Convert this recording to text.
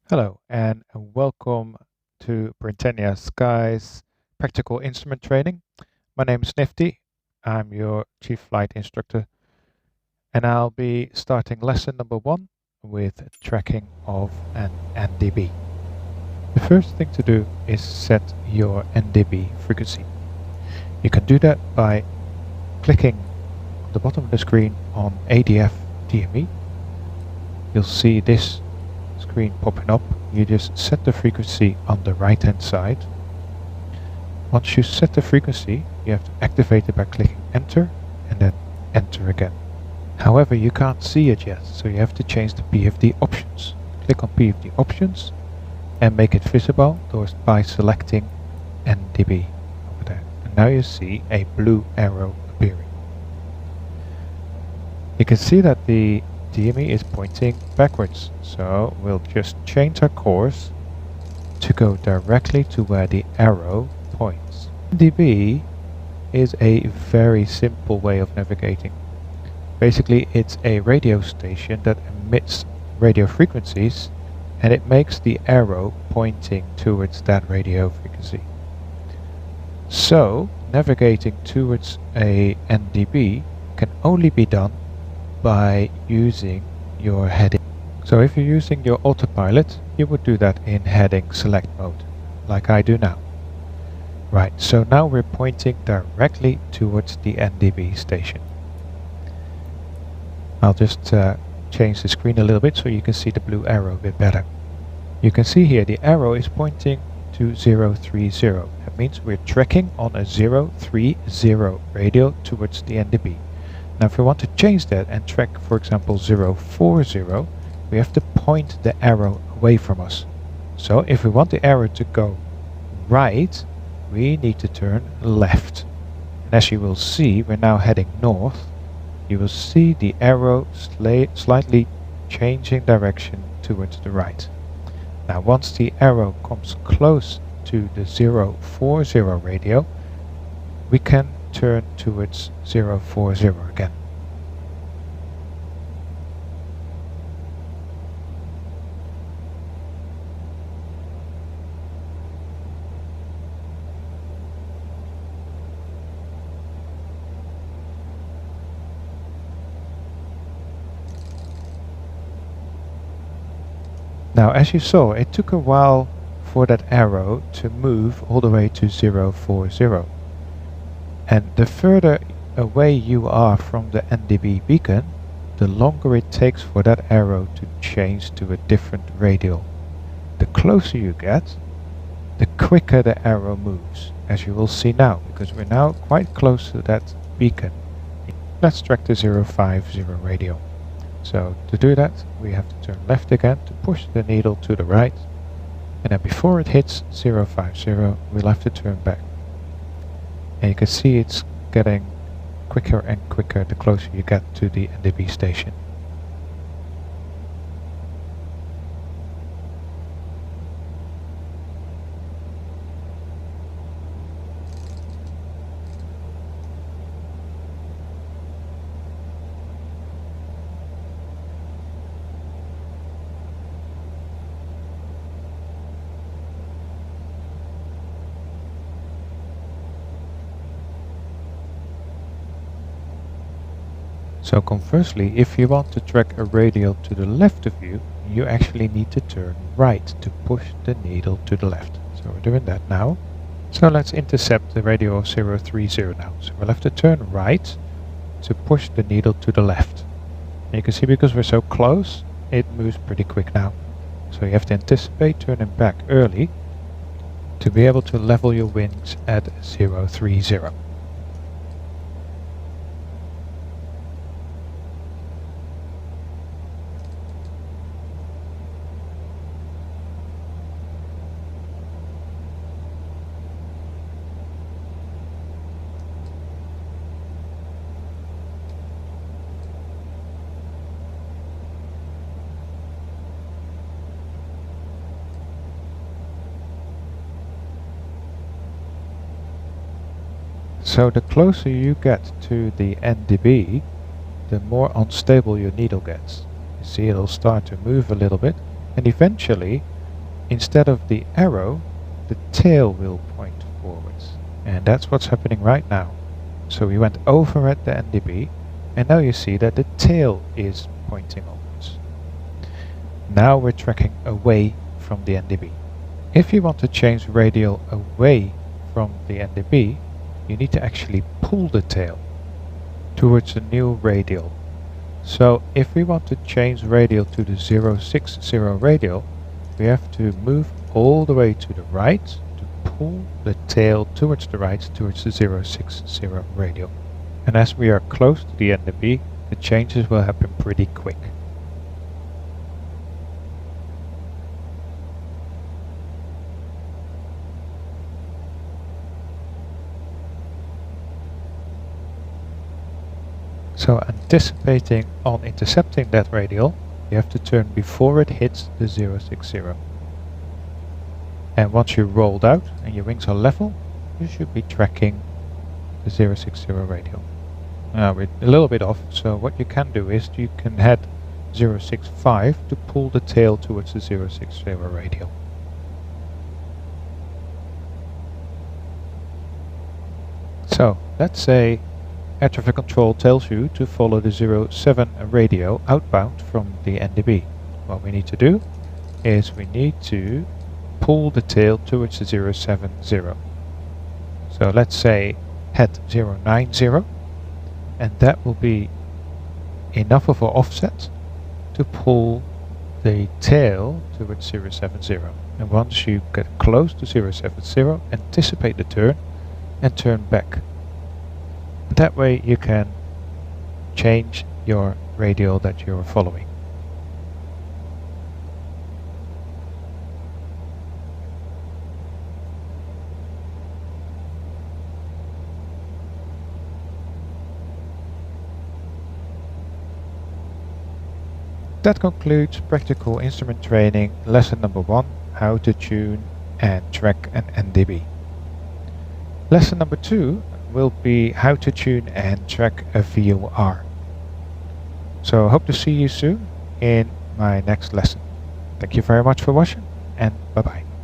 Hello and welcome to Britannia Skies Practical Instrument Training. My name is Nifty. I'm your Chief Flight Instructor and I'll be starting lesson number 1 with tracking of an NDB. The first thing to do is set your NDB frequency. You can do that by clicking on the bottom of the screen on ADF DME. You'll see this screen popping up. You just set the frequency on the right hand side. Once you set the frequency, you have to activate it by clicking enter and then enter again. However, you can't see it yet, so you have to change the PFD options. Click on PFD options and make it visible by selecting NDB over there. And now you see a blue arrow appearing. You can see that the DME is pointing backwards, so we'll just change our course to go directly to where the arrow points. NDB is a very simple way of navigating. Basically, it's a radio station that emits radio frequencies and it makes the arrow pointing towards that radio frequency. So, navigating towards a NDB can only be done by using your heading. So if you're using your autopilot, you would do that in heading select mode, like I do now. Right, so now we're pointing directly towards the NDB station. I'll just change the screen a little bit so you can see the blue arrow a bit better. You can see here the arrow is pointing to 030. That means we're tracking on a 030 radial towards the NDB. Now if we want to change that and track, for example, 040, we have to point the arrow away from us. So if we want the arrow to go right, we need to turn left. And as you will see, we're now heading north. You will see the arrow slightly changing direction towards the right. Now once the arrow comes close to the 040 radio, we can turn towards 040 again. Now as you saw, it took a while for that arrow to move all the way to 040. And the further away you are from the NDB beacon, the longer it takes for that arrow to change to a different radial. The closer you get, the quicker the arrow moves, as you will see now, because we're now quite close to that beacon. Let's track the 050 radial. So to do that, we have to turn left again to push the needle to the right, and then before it hits 050, we'll have to turn back. And you can see it's getting quicker and quicker the closer you get to the NDB station. So conversely, if you want to track a radial to the left of you, you actually need to turn right to push the needle to the left. So we're doing that now. So let's intercept the radial of 030 now. So we'll have to turn right to push the needle to the left. And you can see because we're so close, it moves pretty quick now. So you have to anticipate turning back early to be able to level your wings at 030. So the closer you get to the NDB, the more unstable your needle gets. You see it'll start to move a little bit, and eventually instead of the arrow, the tail will point forwards. And that's what's happening right now. So we went over at the NDB, and now you see that the tail is pointing onwards. Now we're tracking away from the NDB. If you want to change radial away from the NDB, you need to actually pull the tail towards the new radial. So if we want to change radial to the 060 radial, we have to move all the way to the right to pull the tail towards the right, towards the 060 radial. And as we are close to the NDB, the changes will happen pretty quick. So anticipating on intercepting that radial, you have to turn before it hits the 060. And once you're rolled out and your wings are level, you should be tracking the 060 radial. Now we're a little bit off, so what you can do is you can head 065 to pull the tail towards the 060 radial. So let's say air traffic control tells you to follow the 07 radio outbound from the NDB. What we need to do is we need to pull the tail towards the 070. So let's say head 090, and that will be enough of an offset to pull the tail towards 070. And once you get close to 070, anticipate the turn and turn back. That way you can change your radial that you're following. That concludes practical instrument training lesson number 1, how to tune and track an NDB. Lesson number 2 will be how to tune and track a VOR. So I hope to see you soon in my next lesson. Thank you very much for watching, and bye bye.